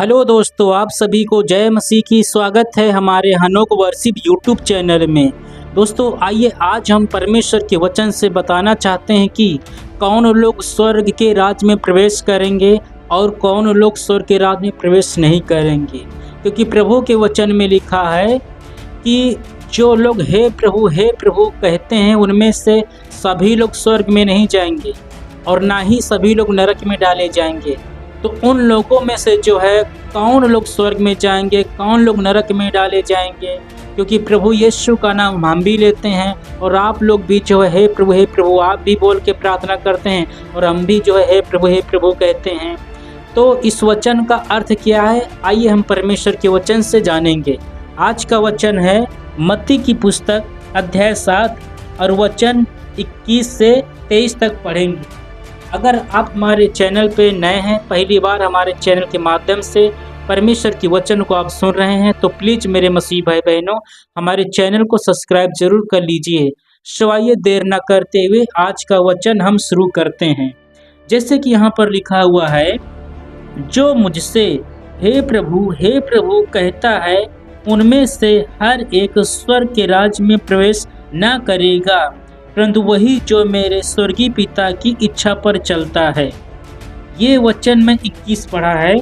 Hello दोस्तों, आप सभी को जय मसीह की स्वागत है हमारे हनोक वर्शिप यूट्यूब चैनल में। दोस्तों आइए आज हम परमेश्वर के वचन से बताना चाहते हैं कि कौन लोग स्वर्ग के राज में प्रवेश करेंगे और कौन लोग स्वर्ग के राज में प्रवेश नहीं करेंगे। क्योंकि प्रभु के वचन में लिखा है कि जो लोग हे प्रभु कहते हैं उनमें से सभी लोग स्वर्ग में नहीं जाएंगे और ना ही सभी लोग नरक में डाले जाएंगे। तो उन लोगों में से जो है कौन लोग स्वर्ग में जाएंगे, कौन लोग नरक में डाले जाएंगे। क्योंकि प्रभु यीशु का नाम हम भी लेते हैं और आप लोग भी जो है हे प्रभु आप भी बोल के प्रार्थना करते हैं और हम भी जो है हे प्रभु कहते हैं। तो इस वचन का अर्थ क्या है, आइए हम परमेश्वर के वचन से जानेंगे। आज का वचन है मत्ती की पुस्तक अध्याय 7 और वचन 21 से 23 तक पढ़ेंगे। अगर आप हमारे चैनल पे नए हैं, पहली बार हमारे चैनल के माध्यम से परमेश्वर की वचन को आप सुन रहे हैं, तो प्लीज़ मेरे मसीह भाई बहनों हमारे चैनल को सब्सक्राइब जरूर कर लीजिए। आइए देर न करते हुए आज का वचन हम शुरू करते हैं। जैसे कि यहाँ पर लिखा हुआ है, जो मुझसे हे प्रभु कहता है उनमें से हर एक स्वर्ग के राज में प्रवेश न करेगा, परंतु वही जो मेरे स्वर्गीय पिता की इच्छा पर चलता है। ये वचन मैं 21 पढ़ा है,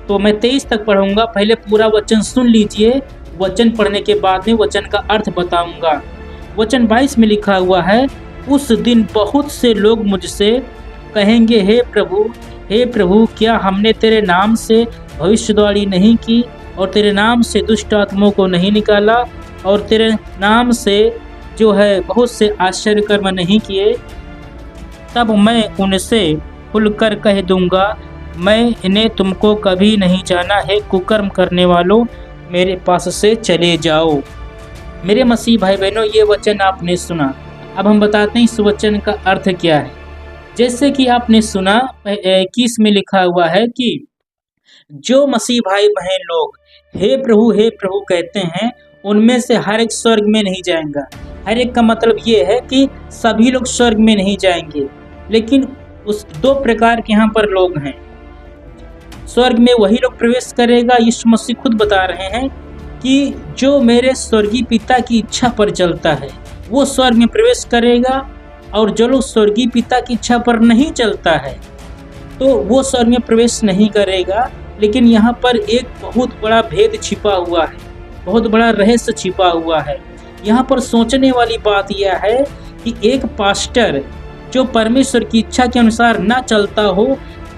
तो मैं 23 तक पढ़ूंगा। पहले पूरा वचन सुन लीजिए, वचन पढ़ने के बाद में वचन का अर्थ बताऊंगा। वचन 22 में लिखा हुआ है, उस दिन बहुत से लोग मुझसे कहेंगे हे प्रभु क्या हमने तेरे नाम से भविष्यवाणी नहीं की और तेरे नाम से दुष्ट आत्माओं को नहीं निकाला और तेरे नाम से जो है बहुत से आश्चर्य कर्म नहीं किए। तब मैं उनसे खुलकर कह दूंगा, मैं इन्हें तुमको कभी नहीं जाना है, कुकर्म करने वालों मेरे पास से चले जाओ। मेरे मसीह भाई बहनों, ये वचन आपने सुना। अब हम बताते हैं इस वचन का अर्थ क्या है। जैसे कि आपने सुना 21 में लिखा हुआ है कि जो मसीह भाई बहन लोग हे प्रभु कहते हैं उनमें से हर एक स्वर्ग में नहीं जाएगा। हर एक का मतलब ये है कि सभी लोग स्वर्ग में नहीं जाएंगे, लेकिन उस दो प्रकार के यहाँ पर लोग हैं। स्वर्ग में वही लोग प्रवेश करेगा, यीशु मसीह खुद बता रहे हैं कि जो मेरे स्वर्गीय पिता की इच्छा पर चलता है वो स्वर्ग में प्रवेश करेगा, और जो लोग स्वर्गीय पिता की इच्छा पर नहीं चलता है तो वो स्वर्ग में प्रवेश नहीं करेगा। लेकिन यहाँ पर एक बहुत बड़ा भेद छिपा हुआ है, बहुत बड़ा रहस्य छिपा हुआ है। यहाँ पर सोचने वाली बात यह है कि एक पास्टर जो परमेश्वर की इच्छा के अनुसार ना चलता हो,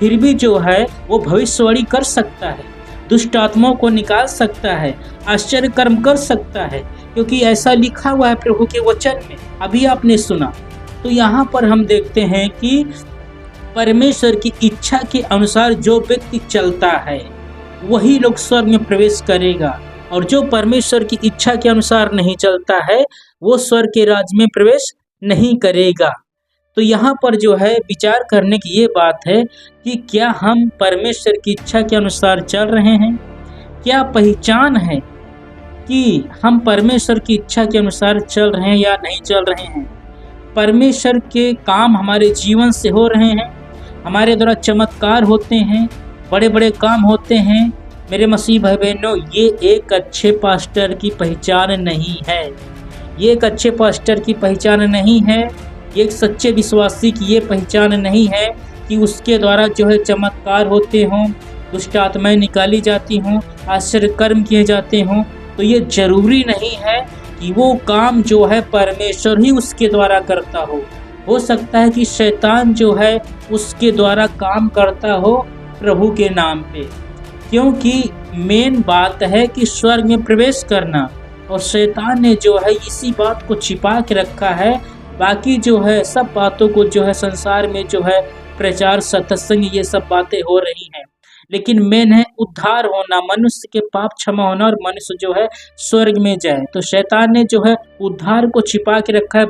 फिर भी जो है वो भविष्यवाणी कर सकता है, दुष्ट आत्माओं को निकाल सकता है, आश्चर्य कर्म कर सकता है, क्योंकि ऐसा लिखा हुआ है प्रभु के वचन में। अभी आपने सुना। तो यहाँ पर हम देखते हैं कि परमेश्वर की इच्छा के अनुसार जो व्यक्ति चलता है वही लोग स्वर्ग में प्रवेश करेगा, और जो परमेश्वर की इच्छा के अनुसार नहीं चलता है वो स्वर्ग के राज्य में प्रवेश नहीं करेगा। तो यहाँ पर जो है विचार करने की ये बात है कि क्या हम परमेश्वर की इच्छा के अनुसार चल रहे हैं? क्या पहचान है कि हम परमेश्वर की इच्छा के अनुसार चल रहे हैं या नहीं चल रहे हैं? परमेश्वर के काम हमारे जीवन से हो रहे हैं, हमारे द्वारा चमत्कार होते हैं, बड़े बड़े काम होते हैं। मेरे मसीह भाई बहनों, ये एक अच्छे पास्टर की पहचान नहीं है। ये एक अच्छे पास्टर की पहचान नहीं है, एक सच्चे विश्वासी की ये पहचान नहीं है कि उसके द्वारा जो है चमत्कार होते हों, दुष्ट आत्माएं निकाली जाती हों, आश्चर्य कर्म किए जाते हों। तो ये जरूरी नहीं है कि वो काम जो है परमेश्वर ही उसके द्वारा करता हो सकता है कि शैतान जो है उसके द्वारा काम करता हो प्रभु के नाम पे, क्योंकि मेन बात है कि स्वर्ग में प्रवेश करना, और शैतान ने जो है इसी बात को छिपा के रखा है। बाकी जो है सब बातों को जो है संसार में जो है प्रचार, सत्संग, ये सब बातें हो रही हैं, लेकिन मेन है उद्धार होना, मनुष्य के पाप क्षमा होना और मनुष्य जो है स्वर्ग में जाए। तो शैतान ने जो है उद्धार को छिपा के रखा है,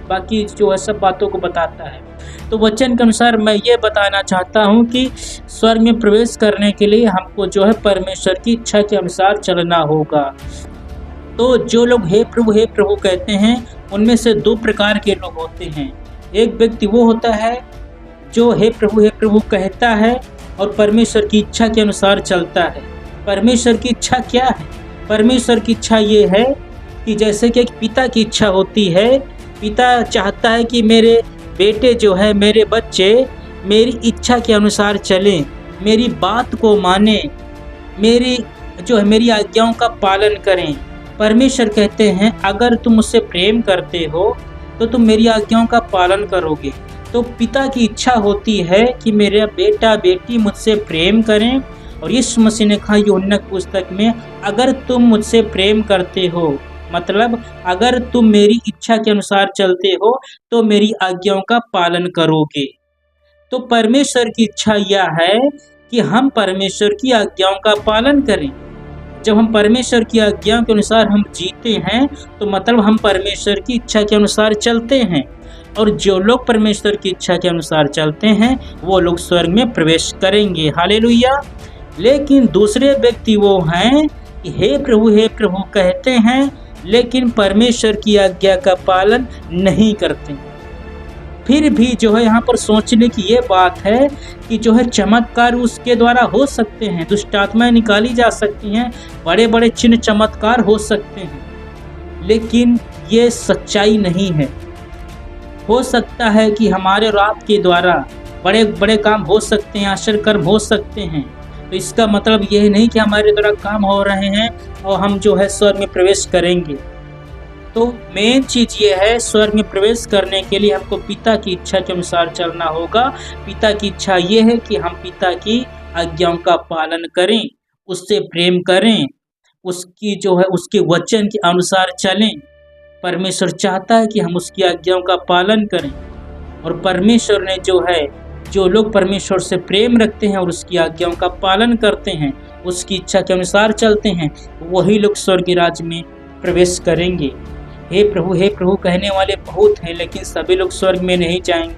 बाकी जो है सब बातों को बताता है। तो वचन के अनुसार मैं ये बताना चाहता हूँ कि स्वर्ग में प्रवेश करने के लिए हमको जो है परमेश्वर की इच्छा के अनुसार चलना होगा। तो जो लोग हे प्रभु कहते हैं उनमें से दो प्रकार के लोग होते हैं। एक व्यक्ति वो होता है जो हे प्रभु कहता है और परमेश्वर की इच्छा के अनुसार चलता है, परमेश्वर की इच्छा क्या है? परमेश्वर की इच्छा ये है कि जैसे कि एक पिता की इच्छा होती है, पिता चाहता है कि मेरे बेटे जो है, मेरे बच्चे मेरी इच्छा के अनुसार चलें, मेरी बात को मानें, मेरी आज्ञाओं का पालन करें। परमेश्वर कहते हैं अगर तुम मुझसे प्रेम करते हो तो तुम मेरी आज्ञाओं का पालन करोगे। तो पिता की इच्छा होती है कि मेरा बेटा बेटी मुझसे प्रेम करें, और यीशु मसीह ने कहा यूहन्ना की पुस्तक में, अगर तुम मुझसे प्रेम करते हो, मतलब अगर तुम मेरी इच्छा के अनुसार चलते हो तो मेरी आज्ञाओं का पालन करोगे। तो परमेश्वर की इच्छा यह है कि हम परमेश्वर की आज्ञाओं का पालन करें। जब हम परमेश्वर की आज्ञाओं के अनुसार हम जीते हैं तो मतलब हम परमेश्वर की इच्छा के अनुसार चलते हैं, और जो लोग परमेश्वर की इच्छा के अनुसार चलते हैं वो लोग स्वर्ग में प्रवेश करेंगे। हालेलुया। लेकिन दूसरे व्यक्ति वो हैं कि हे प्रभु कहते हैं, लेकिन परमेश्वर की आज्ञा का पालन नहीं करते। फिर भी जो है यहाँ पर सोचने की ये बात है कि जो है चमत्कार उसके द्वारा हो सकते हैं, दुष्ट आत्माएं निकाली जा सकती हैं, बड़े बड़े चिन्ह चमत्कार हो सकते हैं, लेकिन ये सच्चाई नहीं है। हो सकता है कि हमारे और आपके द्वारा बड़े बड़े काम हो सकते हैं, आश्चर्य कर्म हो सकते हैं, तो इसका मतलब यह नहीं कि हमारे द्वारा काम हो रहे हैं और हम जो है स्वर्ग में प्रवेश करेंगे। तो मेन चीज़ ये है, स्वर्ग में प्रवेश करने के लिए हमको पिता की इच्छा के अनुसार चलना होगा। पिता की इच्छा ये है कि हम पिता की आज्ञाओं का पालन करें, उससे प्रेम करें, उसकी जो है उसके वचन के अनुसार चलें। परमेश्वर चाहता है कि हम उसकी आज्ञाओं का पालन करें, और परमेश्वर ने जो लोग परमेश्वर से प्रेम रखते हैं और उसकी आज्ञाओं का पालन करते हैं, उसकी इच्छा के अनुसार चलते हैं, वही लोग स्वर्ग राज्य में प्रवेश करेंगे। हे प्रभु कहने वाले बहुत हैं, लेकिन सभी लोग स्वर्ग में नहीं जाएंगे।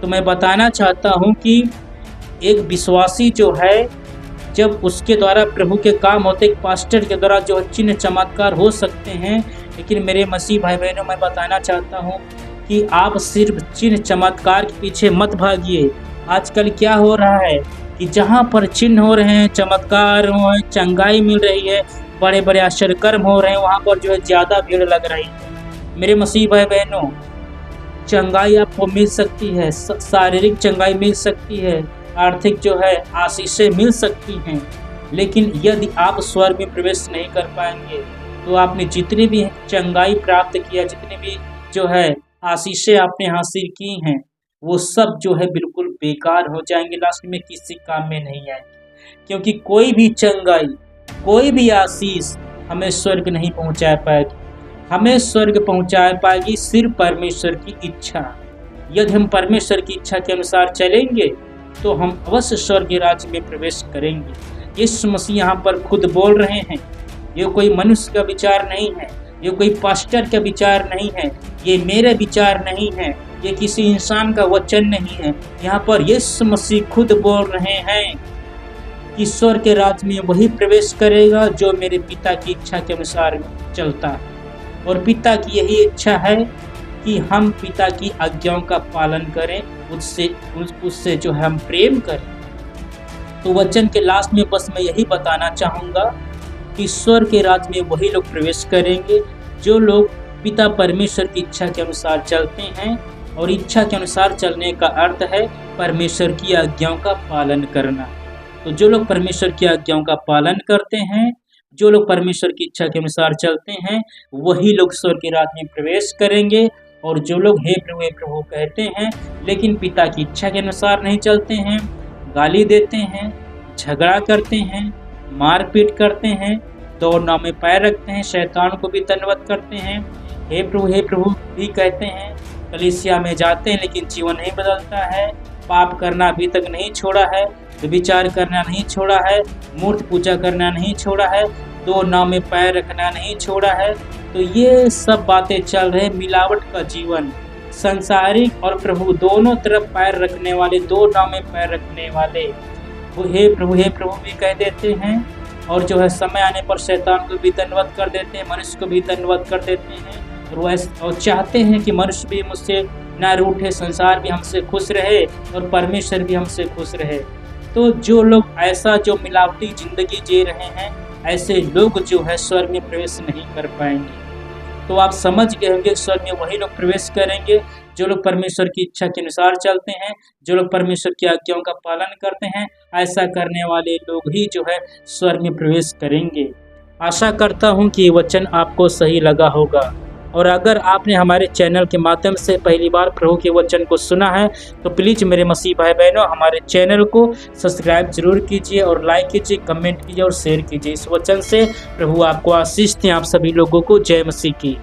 तो मैं बताना चाहता हूँ कि एक विश्वासी जो है, जब उसके द्वारा प्रभु के काम होते, एक पास्टर के द्वारा जो चिन्ह चमत्कार हो सकते हैं, लेकिन मेरे मसीह भाई बहनों, मैं बताना चाहता हूँ कि आप सिर्फ चिन्ह चमत्कार के पीछे मत भागिए। आजकल क्या हो रहा है कि जहाँ पर चिन्ह हो रहे हैं, चमत्कार हो रहे हैं, चंगाई मिल रही है, बड़े बड़े आश्चर्य कर्म हो रहे हैं, वहाँ पर जो है ज़्यादा भीड़ लग रही है। मेरे मसीह भाई बहनों, चंगाई आपको मिल सकती है, शारीरिक चंगाई मिल सकती है, आर्थिक जो है आशीषें मिल सकती हैं, लेकिन यदि आप स्वर्ग में प्रवेश नहीं कर पाएंगे तो आपने जितनी भी चंगाई प्राप्त किया, जितनी भी जो है आशीषें आपने हासिल की हैं, वो सब जो है बिल्कुल बेकार हो जाएंगे, लास्ट में किसी काम में नहीं आएंगे। क्योंकि कोई भी चंगाई, कोई भी आशीष हमें स्वर्ग नहीं पहुंचा पाएगी। हमें स्वर्ग पहुंचा पाएगी सिर्फ परमेश्वर की इच्छा। यदि हम परमेश्वर की इच्छा के अनुसार चलेंगे तो हम अवश्य स्वर्ग राज्य में प्रवेश करेंगे। यीशु मसीह यहाँ पर खुद बोल रहे हैं, ये कोई मनुष्य का विचार नहीं है, ये कोई पास्टर का विचार नहीं है, ये मेरे विचार नहीं है, ये किसी इंसान का वचन नहीं है। यहाँ पर यीशु मसीह खुद बोल रहे हैं, ईश्वर के राज्य में वही प्रवेश करेगा जो मेरे पिता की इच्छा के अनुसार चलता है। और पिता की यही इच्छा है कि हम पिता की आज्ञाओं का पालन करें, उससे जो है हम प्रेम करें। तो वचन के लास्ट में बस मैं यही बताना चाहूँगा कि ईश्वर के राज्य में वही लोग प्रवेश करेंगे जो लोग पिता परमेश्वर की इच्छा के अनुसार चलते हैं। और इच्छा के अनुसार चलने का अर्थ है परमेश्वर की आज्ञाओं का पालन करना। तो जो लोग परमेश्वर की आज्ञाओं का पालन करते हैं, जो लोग परमेश्वर की इच्छा के अनुसार चलते हैं, वही लोग स्वर्ग के राज्य में प्रवेश करेंगे। और जो लोग हे प्रभु कहते हैं लेकिन पिता की इच्छा के अनुसार नहीं चलते हैं, गाली देते हैं, झगड़ा करते हैं, मारपीट करते हैं, दौड़ नाव में पैर रखते हैं, शैतान को भी दंडवत करते हैं, हे प्रभु भी कहते हैं, कलीसिया में जाते हैं लेकिन जीवन नहीं बदलता है, पाप करना अभी तक नहीं छोड़ा है, विचार करना नहीं छोड़ा है, मूर्ति पूजा करना नहीं छोड़ा है, दो नाव में पैर रखना नहीं छोड़ा है। तो ये सब बातें चल रहे, मिलावट का जीवन, संसारिक और प्रभु दोनों तरफ पैर रखने वाले, दो नाव में पैर रखने वाले वो हे प्रभु भी कह देते हैं। और जो है समय आने पर शैतान को भी दंडवत कर देते हैं, मनुष्य को भी दंडवत कर देते हैं, और चाहते हैं कि मनुष्य भी मुझसे न रूठे, संसार भी हमसे खुश रहे और परमेश्वर भी हमसे खुश रहे। तो जो लोग ऐसा जो मिलावटी ज़िंदगी जी रहे हैं, ऐसे लोग जो है स्वर्ग में प्रवेश नहीं कर पाएंगे। तो आप समझ गए होंगे, स्वर्ग में वही लोग प्रवेश करेंगे जो लोग परमेश्वर की इच्छा के अनुसार चलते हैं, जो लोग परमेश्वर की आज्ञाओं का पालन करते हैं। ऐसा करने वाले लोग ही जो है स्वर्ग में प्रवेश करेंगे। आशा करता हूँ कि ये वचन आपको सही लगा होगा, और अगर आपने हमारे चैनल के माध्यम से पहली बार प्रभु के वचन को सुना है तो प्लीज़ मेरे मसीह भाई बहनों, हमारे चैनल को सब्सक्राइब जरूर कीजिए और लाइक कीजिए, कमेंट कीजिए और शेयर कीजिए। इस वचन से प्रभु आपको आशीष दें। आप सभी लोगों को जय मसीह की।